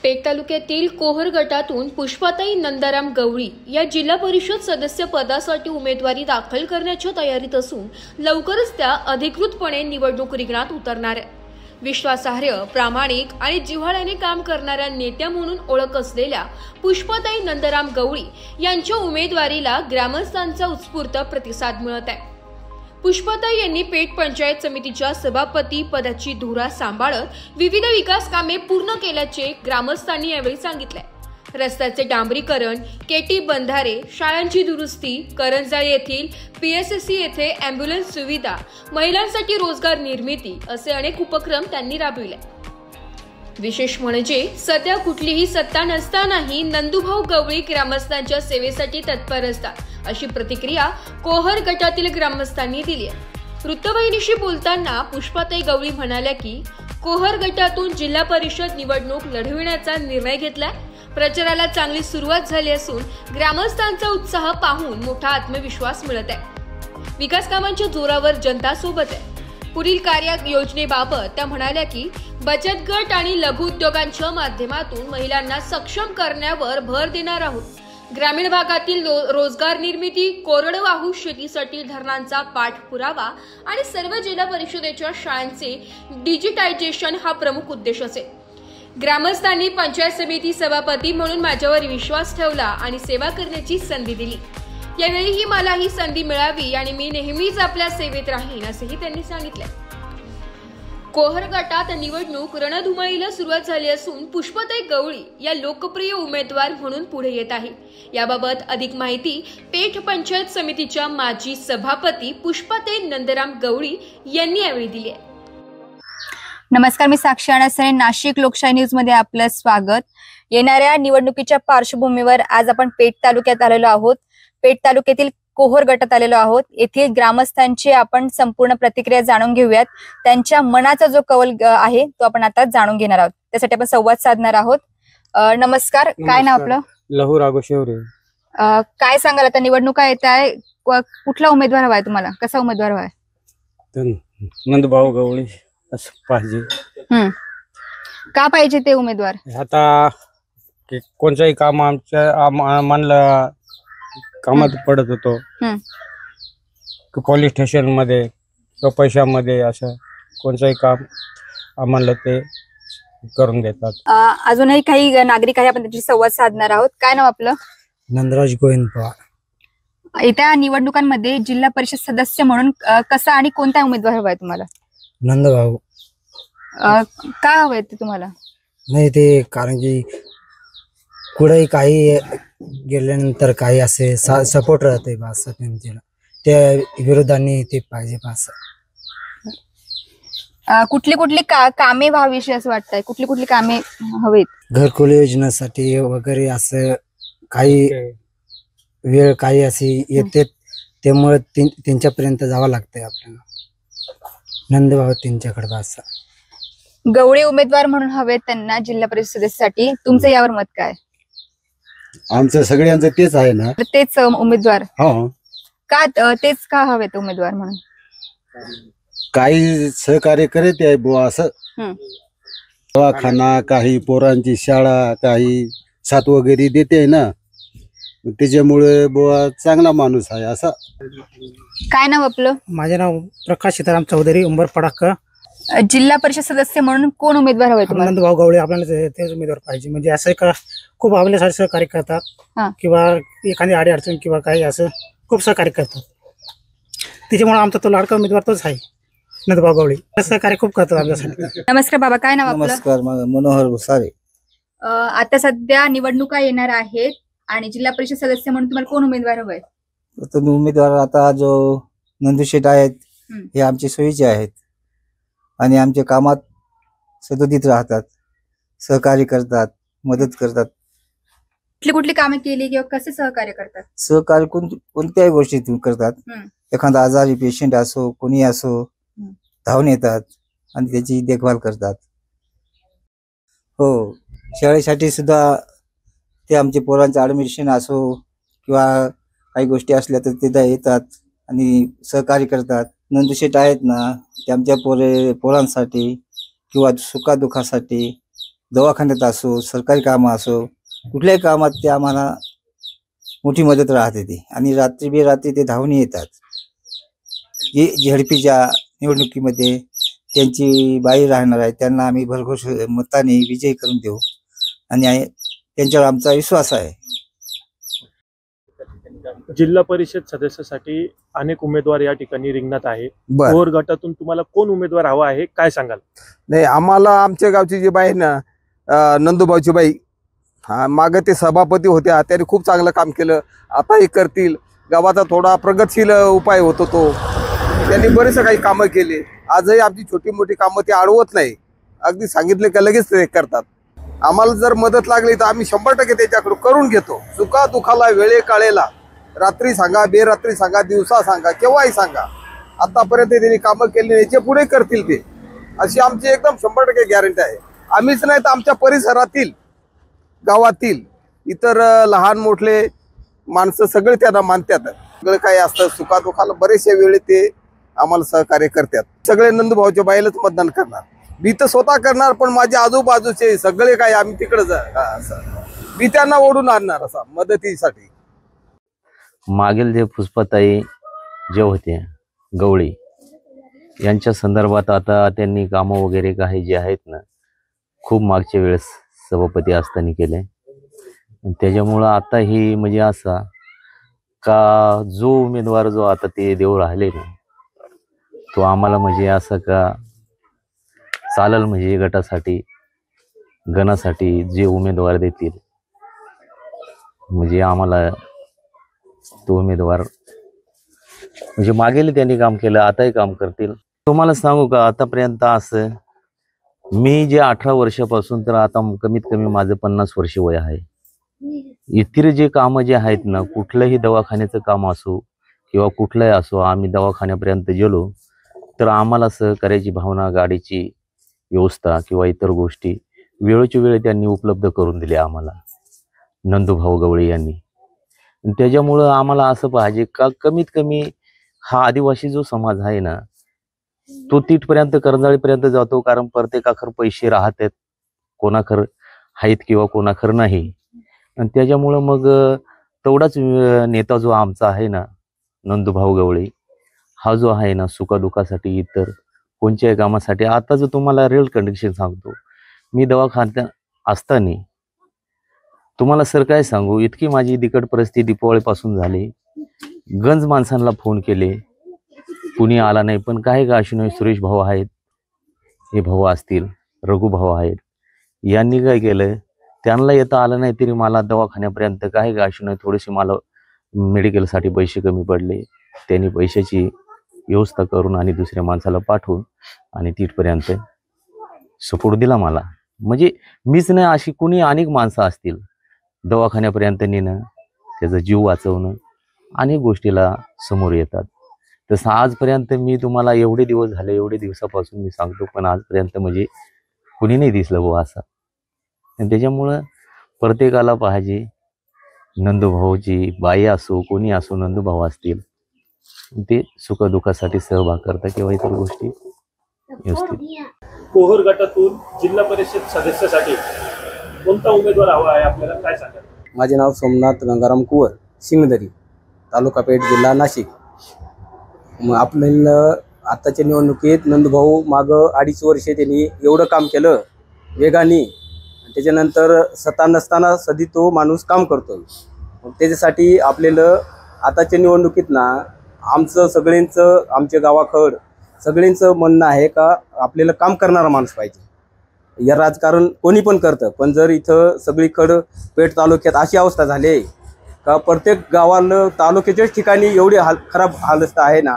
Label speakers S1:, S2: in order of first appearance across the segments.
S1: पेठ तालुक्यातील कोहर गटातून पुष्पाताई नंदाराम गवळी या जिल्हा परिषद सदस्य पदासाठी उमेदवारी दाखल करण्याच्या तयारीत असून लवकरच त्या अधिकृतपणे निवडणूक रिंगणात उतरणार आहेत। विश्वासार्ह, प्रामाणिक आणि जिव्हाळ्याने काम करणाऱ्या नेत्या म्हणून ओळख असलेल्या पुष्पाताई नंदाराम गवळी यांच्या उमेदवारीला ग्रामस्थांचा उत्स्फूर्त प्रतिसाद मिळत आहे। पुष्पाताई यांनी पेठ पंचायत समितीच्या सभापती पदाची धुरा सांभाळत विविध विकास कामे पूर्ण केल्याचे ग्रामस्थांनी यावेळी सांगितले। रस्त्याचे डांबरीकरण, केटी बंधारे, शाळांची दुरुस्ती, करंजाळी येथील पीएससी येथे अँब्युलन्स सुविधा, महिलांसाठी रोजगार निर्मिती असे अनेक उपक्रम त्यांनी राबविले। विशेष म्हणजे सध्या कुठलीही सत्ता नसतानाही नंदूभाऊ गवळी ग्रामस्थांच्या सेवेसाठी तत्पर असतात, अशी प्रतिक्रिया कोहर गटातील ग्रामस्थांनी दिली आहे। वृत्तवाहिनीशी बोलताना पुष्पाताई गवळी म्हणाल्या की कोहर गटातून जिल्हा परिषद निवडणूक लढविण्याचा निर्णय घेतलाय। प्रचाराला चांगली सुरुवात झाली असून ग्रामस्थांचा उत्साह पाहून मोठा आत्मविश्वास मिळत आहे। विकास कामांच्या जोरावर जनता सोबत आहे। पुढील कार्य योजनेबाबत त्या म्हणाल्या की बचत गट आणि लघु उद्योगांच्या माध्यमातून महिलांना सक्षम करण्यावर भर देणार आहोत। ग्रामीण भागातील रोजगार निर्मिती, कोरडवाहू शेतीसाठी धरणांचा पाठपुरावा आणि सर्व जिल्हा परिषदेच्या शाळांचे डिजिटायझेशन हा प्रमुख उद्देश असेल। ग्रामस्थांनी पंचायत समिती सभापती म्हणून माझ्यावर विश्वास ठेवला आणि सेवा करण्याची संधी दिली। यावेळीही मला ही संधी मिळावी आणि मी नेहमीच आपल्या सेवेत राहीन असेही त्यांनी सांगितले। कोहर गटात निवडणूक रणधुमाळीला सुरुवात झाली असून पुष्पाताई गवळी या लोकप्रिय उमेदवार म्हणून पुढे येत आहे। याबाबत अधिक माहिती पेठ पंचायत समितीच्या माजी सभापती पुष्पाताई नंदाराम गवळी यांनी यावेळी दिली आहे।
S2: नमस्कार, मी साक्षी अणसरे, नाशिक लोकशाही न्यूज मध्ये आपलं स्वागत। येणाऱ्या निवडणुकीच्या पार्श्वभूमीवर आज आपण पेठ तालुक्यात आलेलो आहोत। पेठ तालुक्यातील कोहर गटात आलेलो आहोत। येथील ग्रामस्थांची आपण संपूर्ण प्रतिक्रिया जाणून घेऊयात। त्यांच्या मनाचा जो कौल आहे तो आपण आता जाणून घेणार आहोत। त्यासाठी आपण संवाद साधणार आहोत। नमस्कार, काय नाव आपलं?
S3: लहू राघोशेवरे।
S2: काय सांगाल, आता निवडणुका येत आहे, कुठला उमेदवार हवाय तुम्हाला? कसा उमेदवार हवाय?
S3: नंदूभाऊ गवळी असं पाहिजे।
S2: का पाहिजे ते उमेदवार?
S3: आता कोणताही काम आमच्या म्हणलं कामात पडत होतो, पोलीस स्टेशन मध्ये किंवा पैशामध्ये असं कोणताही काम आम्हाला ते करून देतात।
S2: अजूनही काही नागरिक आहे, आपण त्याची संवाद साधणार आहोत। काय नाव आपलं?
S4: नंदराज गोविंद पवार।
S2: येत्या निवडणुकांमध्ये जिल्हा परिषद सदस्य म्हणून कसा आणि कोणता उमेदवार हवाय तुम्हाला?
S4: नंदभाऊ।
S2: का हवंय ते तुम्हाला?
S4: नाही, ते कारण की कुठेही काही गेल्यानंतर काही असे सपोर्ट राहते बस, त्या विरोधांनी ते पाहिजे बस।
S2: कुठली कुठली कामे व्हावीशी असं वाटतंय? कुठली कुठली कामे हवेत?
S4: घरकुल योजनेसाठी वगैरे असं काही वेळ काही अशी येते, त्यामुळे त्यांच्यापर्यंत जावं लागतंय आपल्याला। नंदभाऊ त्यांच्याकडे बस।
S2: गवळी उमेदवार म्हणून हवेत त्यांना जिल्हा परिषद सदस्यासाठी, तुमचं यावर मत काय?
S5: आमचं सगळ्यांचं तेच आहे ना,
S2: तेच उमेदवार
S5: का
S2: तेच का हवेत उमेदवार म्हणून?
S5: काही सहकार्य करत आहे बुवा, असं दवाखाना, काही पोरांची शाळा, काही साथ वगैरे देते ना, त्याच्यामुळे बुवा चांगला माणूस आहे असा।
S2: काय नाव आपलं?
S6: माझे नाव प्रकाश सीताराम चौधरी, उंबरपाडा।
S2: जिल्हा परिषद सदस्य म्हणून कोण उमेदवार हवे तुम्हाला?
S6: नंदभाऊ गवळी आपल्याला तेच उमेदवार पाहिजे। म्हणजे असं का खूप आपल्यासाठी सहकार्य करतात किंवा एखादी अडचण किंवा काही असं खूप सहकार्य करतात, त्याच्यामुळे आमचा तो लाडका उमेदवार तोच आहे, नंदभाऊ गवळी। सहकार्य खूप करतात आपल्यासाठी।
S2: नमस्कार बाबा, काय नाव आपलं?
S5: नमस्कार, मनोहर भुसारे।
S2: आता सध्या निवडणुका येणार आहेत आणि जिल्हा परिषद सदस्य म्हणून तुम्हाला कोण उमेदवार हवंय?
S5: उमेदवार आता जो नंदूशेठ आहेत हे आमचे सोयीचे आहेत आणि आमच्या कामात सदोदित राहतात, सहकार्य करतात, मदत करतात।
S2: कुठली कुठली कामे केली किंवा कसे सहकार्य करतात?
S5: सहकार्य कोणत्याही गोष्टीत करतात। एखादा आजारी पेशंट असो, कोणी असो, धावून येतात आणि त्याची देखभाल करतात। हो, शाळेसाठी सुद्धा ते आमचे पोरांचं ऍडमिशन असो किंवा काही गोष्टी असल्या तर ते येतात आणि सहकार्य करतात। नंदुशेठ आहेत ना, ते आमच्या पोरांसाठी किंवा सुखादुखासाठी दवाखान्यात असो, सरकारी कामं असो, कुठल्याही कामात ते आम्हाला मोठी मदत राहते ते. आणि रात्री बेरात्री ते धावून येतात. जे झडपीच्या निवडणुकीमध्ये त्यांची बाई राहणार आहे त्यांना आम्ही भरघोस मताने विजयी करून देऊ आणि त्यांच्यावर आमचा विश्वास आहे.
S7: जिल्हा परिषद सदस्यासाठी अनेक उमेदवार या ठिकाणी रिंगणात आहे.
S8: बर,
S7: कोहर गटातून तुम्हाला कोण उमेदवार हवा आहे, काय सांगाल?
S8: नाही आम्हाला आमच्या गावची जी बाई आहे ना, नंदूभाऊची बाई, हा मागे ते सभापती होत्या, त्यांनी खूप चांगलं काम केलं, आताही करतील. गावाचा थोडा प्रगतशील उपाय होतो तो, त्यांनी बरेचसे काही कामं केले. आजही आमची छोटी मोठी कामं ते अडवत नाही, अगदी सांगितले का लगेच ते करतात. आम्हाला जर मदत लागली तर आम्ही 100% त्याच्याकडून करून घेतो. सुखा दुखाला वेळे काळेला, रात्री सांगा, बेरात्री सांगा, दिवसा सांगा, केव्हाही सांगा, आतापर्यंत त्यांनी कामं केली, याचे पुढे करतील ते, अशी आमची एकदम 100% गॅरंटी आहे. आम्हीच नाही तर आमच्या परिसरातील गावातील इतर लहान मोठले माणसं सगळे त्यांना मानतात. सगळं काही असतं सुखादुखाला बरेचशा वेळी ते आम्हाला सहकार्य करतात. सगळे नंदूभाऊच्या बाईलाच मतदान करणार. मी तर स्वतः करणार, पण माझ्या आजूबाजूचे सगळे काही आम्ही तिकडे मी त्यांना ओढून आणणार असा मदतीसाठी.
S9: मागील जे पुष्पाताई जे होते गवळी यांच्या संदर्भात आता त्यांनी कामं वगैरे काही जे आहेत ना, खूप मागच्या वेळेस सभापती असताना केले. त्याच्यामुळं आता ही म्हणजे असा का जो उमेदवार जो आता ते देऊ राहिले ना, तो आम्हाला म्हणजे असं का चालेल, म्हणजे गटासाठी गणासाठी जे उमेदवार देतील म्हणजे आम्हाला तो उमेदवार म्हणजे मागेल त्यांनी काम केलं, आताही काम करतील. तुम्हाला सांगू का, आतापर्यंत असं मी जे 18 वर्षापासून तर आता कमीत कमी माझं 50 वर्ष वय आहे. इतर जे कामं जे आहेत ना, कुठलंही दवाखान्याचं काम असो किंवा कुठलंही असो, आम्ही दवाखान्यापर्यंत गेलो तर आम्हाला सहकार्याची भावना, गाडीची व्यवस्था किंवा इतर गोष्टी वेळोची वेळ त्यांनी उपलब्ध करून दिल्या आम्हाला, नंदूभाऊ गवळी यांनी. त्याच्यामुळं आम्हाला असं पाहिजे का कमीत कमी हा आदिवासी जो समाज आहे ना, तो तिथपर्यंत कर्जाळीपर्यंत जातो. कारण प्रत्येकाखर पैसे राहतात, कोणाखर आहेत किंवा कोणाखर नाही. आणि त्याच्यामुळं मग तेवढाच नेता जो आमचा आहे ना, नंदूभाऊ गवळी, हा जो आहे ना, सुखादुखासाठी इतर कोणत्याही कामासाठी. आता जो तुम्हाला रिअल कंडिशन सांगतो, मी दवाखान्यात असताना तुम्हाला सर काय सांगू, इतकी माझी बिकट परिस्थिती दिपावळीपासून झाली. गंज माणसांना फोन केले, कुणी आला नाही. पण काही का अशी नाही, सुरेश भाऊ आहेत, हे भाऊ असतील, रघु भाऊ आहेत, यांनी काय केलं, त्यांना येता आलं नाही तरी मला दवाखान्यापर्यंत काही का अशी नाही, थोडेसे मला मेडिकलसाठी पैसे कमी पडले, त्यांनी पैशाची व्यवस्था करून आणि दुसऱ्या माणसाला पाठवून आणि तिथपर्यंत सपोर्ट दिला मला. म्हणजे मीच नाही, अशी कुणी अनेक माणसं असतील दवाखान्यापर्यंत नेणं, त्याचा जीव वाचवणं, अनेक गोष्टीला समोर येतात. तसं आजपर्यंत मी तुम्हाला एवढे दिवस झाले, एवढे दिवसापासून मी सांगतो, पण आजपर्यंत म्हणजे कुणी नाही दिसलं बुवा असं. आणि त्याच्यामुळं प्रत्येकाला पाहिजे, नंदूभाऊची बाई असो, कोणी असो, नंदूभाऊ असतील, ते सुखदुखासाठी सहभाग करतात किंवा इतर गोष्टी व्यवस्थित.
S7: कोहर गटातून जिल्हा परिषद सदस्यासाठी कोणता उमेदवार हवा आहे आपल्याला, काय सांगाल?
S10: माझे नाव सोमनाथ गंगाराम कुवर, सिंगदरी, तालुका पेठ, जिल्हा नाशिक. आपल्याला आताच्या निवडणुकीत नंदूभाऊ मागं 2.5 वर्षे त्यांनी एवढं काम केलं वेगाने, त्याच्यानंतर सत्ता नसताना सदी तो माणूस काम करतो. मग त्याच्यासाठी आपल्याला आताच्या निवडणुकीत ना, आमचं सगळ्यांचं, आमच्या गावाखड सगळ्यांचं म्हणणं आहे का आपल्याला काम करणारा माणूस पाहिजे. या राजकारण कोणी पण करतं, पण जर इथं सगळीकडं पेठ तालुक्यात अशी अवस्था झाली आहे का प्रत्येक गावाला तालुक्याच्याच ठिकाणी एवढी खराब हालत आहे ना,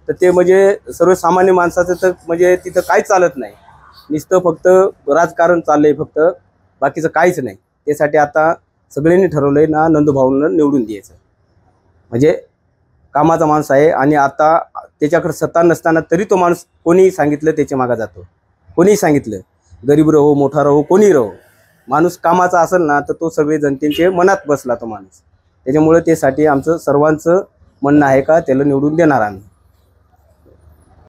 S10: तर ते म्हणजे सर्वसामान्य माणसाचं तर म्हणजे तिथं काहीच चालत नाही. नुसतं फक्त राजकारण चाललंय, फक्त बाकीचं काहीच नाही. त्यासाठी आता सगळ्यांनी ठरवलंय ना, नंदूभाऊंना निवडून द्यायचं. म्हणजे कामाचा माणूस आहे आणि आता त्याच्याकडे सत्ता नसताना तरी तो माणूस कोणीही सांगितलं त्याच्या मागे जातो. कोणीही सांगितलं, गरीब राहो, मोठा राहो, कोणी राहो, माणूस कामाचा असेल ना तर तो सगळे जनतेच्या मनात बसला तो माणूस. त्याच्यामुळे त्यासाठी आमचं सर्वांचं म्हणणं आहे का त्याला निवडून देणार आम्ही.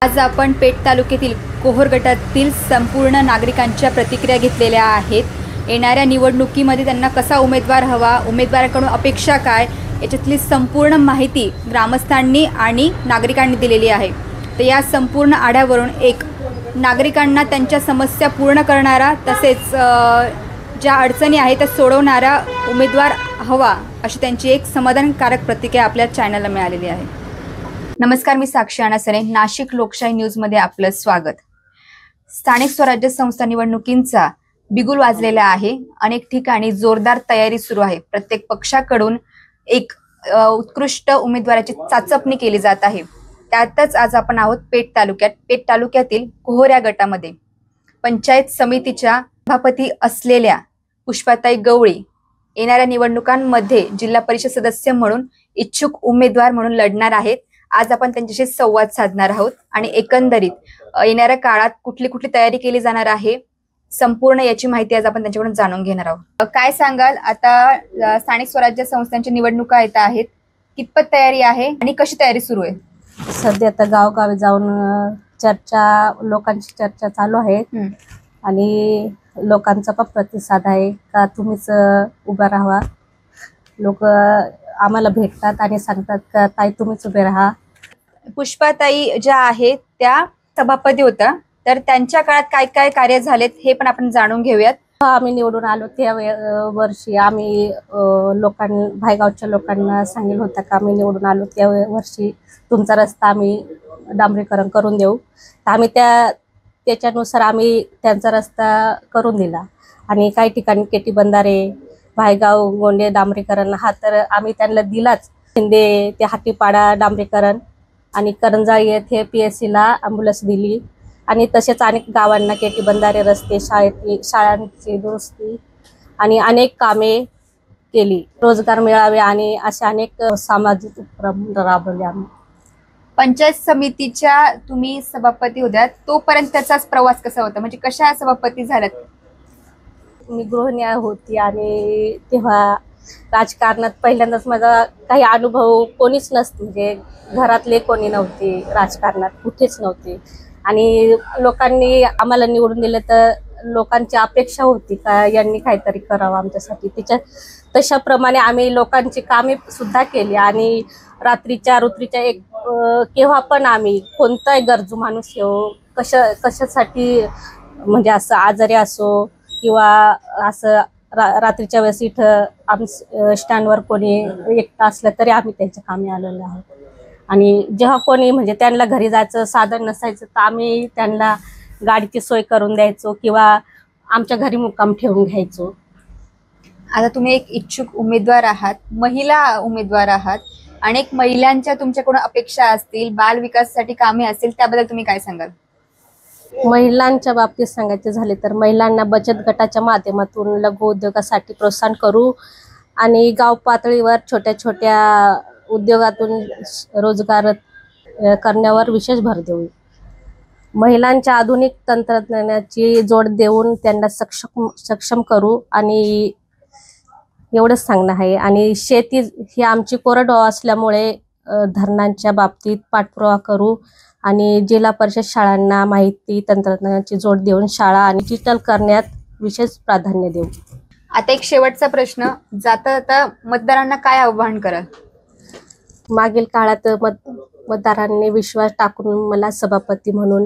S2: आज आपण पेठ तालुक्यातील कोहोर गटातील संपूर्ण नागरिकांच्या प्रतिक्रिया घेतलेल्या आहेत। येणाऱ्या निवडणुकीमध्ये त्यांना कसा उमेदवार हवा, उमेदवाराकडून अपेक्षा काय, याच्यातली संपूर्ण माहिती ग्रामस्थांनी आणि नागरिकांनी दिलेली आहे। तर या संपूर्ण आढाव्यावरून एक नागरिकांना त्यांच्या समस्या पूर्ण करणारा तसेच ज्या अडचणी आहेत त्या सोडवणारा उमेदवार हवा, अशी त्यांची एक समाधानकारक प्रतिक्रिया आपल्या चॅनलला मिळालेली आहे। नमस्कार, मी साक्षी अनासरे, नाशिक लोकशाही न्यूजमध्ये आपलं स्वागत। स्थानिक स्वराज्य संस्था निवडणुकींचा बिगुल वाजलेला आहे। अनेक ठिकाणी जोरदार तयारी सुरू आहे। प्रत्येक पक्षाकडून एक उत्कृष्ट उमेदवाराची चाचपणी केली जात आहे। त्यातच आज आपण आहोत पेठ तालुक्यातील कोहोर या गटामध्ये पंचायत समितीच्या सभापती असलेल्या पुष्पाताई गवळी येणाऱ्या निवडणुकांमध्ये जिल्हा परिषद सदस्य म्हणून इच्छुक उमेदवार म्हणून लढणार आहेत। आज आपण त्यांच्याशी संवाद साधणार आहोत आणि एकंदरीत येणाऱ्या काळात कुठली कुठली तयारी केली जाणार आहे, संपूर्ण याची माहिती आज आपण त्यांच्याकडून जाणून घेणार आहोत। काय सांगाल, आता स्थानिक स्वराज्य संस्थांच्या निवडणुका येत आहेत, कितपत तयारी आहे आणि कशी तयारी सुरू आहे?
S11: सध्या तर गावगावी जाऊन लोकांची चर्चा चालू आहे आणि लोकांचा पण प्रतिसाद आहे का तुम्हीच उभा राहा। लोक आम्हाला भेटतात आणि सांगतात का ताई तुम्हीच उभे राहा।
S2: पुष्पाताई ज्या आहेत त्या सभापती होत्या, तर त्यांच्या काळात काय काय कार्य झालेत हे पण आपण जाणून घेऊयात।
S11: आम्ही निवडून आलो त्या वर्षी आम्ही भायगावच्या लोकांना सांगितलं होतं का आम्ही निवडून आलो त्या वर्षी तुमचा रस्ता आम्ही डांबरीकरण करून देऊ। तर आम्ही त्याच्यानुसार आम्ही त्यांचा रस्ता करून दिला आणि काही ठिकाणी केटी बंधारे, भायगाव गोंडे डांबरीकरण हा तर आम्ही त्यांना दिलाच। शिंदे ते हाटीपाडा डांबरीकरण आणि करंजाळी येथे PSCला ॲम्ब्युलन्स दिली आणि तसेच अनेक गावांना केटी बंधारे, रस्ते, शाळांची दुरुस्ती आणि अनेक कामे केली। रोजगार मिळावे आणि असे अनेक सामाजिक उपक्रम राबवले आम्ही।
S2: पंचायत समितीच्या तुम्ही सभापती होत्या, तोपर्यंत त्याचाच प्रवास कसा होता, म्हणजे कशा सभापती झाल्यात?
S11: मी गृहिणी होती आणि तेव्हा राजकारणात पहिल्यांदाच माझा काही अनुभव कोणीच नसते, म्हणजे घरातले कोणी नव्हते, राजकारणात कुठेच नव्हते आणि लोकांनी आम्हाला निवडून दिलं तर लोकांची अपेक्षा होती का यांनी काहीतरी करावं आमच्यासाठी। तशाप्रमाणे आम्ही लोकांची कामे सुद्धा केली आणि रात्रीच्या एक केव्हा पण आम्ही कोणताही गरजू माणूस येऊ कशासाठी, म्हणजे असं आजारी असो किंवा असं रात्रीच्या वेळेस इथं स्टँडवर कोणी एकटा असलं तरी आम्ही त्यांच्या कामी आलेलो आहोत। आणि जेव्हा कोणी म्हणजे त्यांना घरी जायचं साधन नसायचं तर आम्ही त्यांना गाडीची सोय करून द्यायचो किंवा आमच्या घरी मुक्काम ठेवून घ्यायचो।
S2: आता तुम्ही एक इच्छुक उमेदवार आहात, महिला उमेदवार आहात, अनेक महिलांच्या तुमच्याकडून अपेक्षा असतील, बाल विकासासाठी कामे असतील, त्याबद्दल तुम्ही काय सांगाल?
S11: महिलांच्या बाबतीत सांगायचे झाले तर महिलांना बचत गटाच्या माध्यमातून लघु उद्योगासाठी प्रोत्साहन करू आणि गाव पातळीवर छोट्या छोट्या उद्योगातून रोजगार करण्यावर विशेष भर देऊ। महिलांच्या आधुनिक तंत्रज्ञानाची जोड देऊन त्यांना सक्षम करू आणि एवढंच सांगणं आहे। आणि शेती ही आमची कोरडवाहू असल्यामुळे धरणांच्या बाबतीत पाठपुरावा करू आणि जिल्हा परिषद शाळांना माहिती तंत्रज्ञानाची जोड देऊन शाळा आणि डिजिटल करण्यात विशेष प्राधान्य देऊ।
S2: आता एक शेवटचा प्रश्न, जाता मतदारांना काय आव्हान कराल?
S11: मागील काळात मतदारांनी विश्वास टाकून मला सभापती म्हणून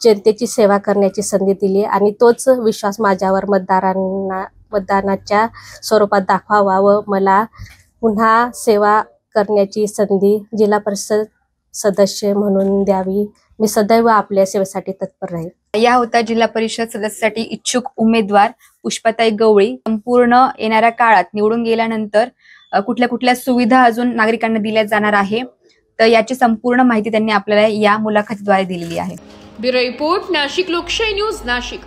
S11: जनतेची सेवा करण्याची संधी दिली आणि तोच विश्वास माझ्यावर मतदानाच्या स्वरूपात दाखवावा व मला पुन्हा सेवा करण्याची संधी जिल्हा परिषद सदस्य म्हणून द्यावी। मी सदैव आपल्या सेवेसाठी तत्पर राहील।
S2: या होता जिल्हा परिषद सदस्यासाठी इच्छुक उमेदवार पुष्पाताई गवळी। संपूर्ण येणाऱ्या काळात निवडून गेल्यानंतर कुठल्या कुठल्या सुविधा अजून नागरिकांना दिल्या जाणार आहे, तर याची संपूर्ण माहिती त्यांनी आपल्याला या मुलाखतीद्वारे दिलेली आहे।
S1: ब्युरो रिपोर्ट, नाशिक लोकशाही न्यूज, नाशिक।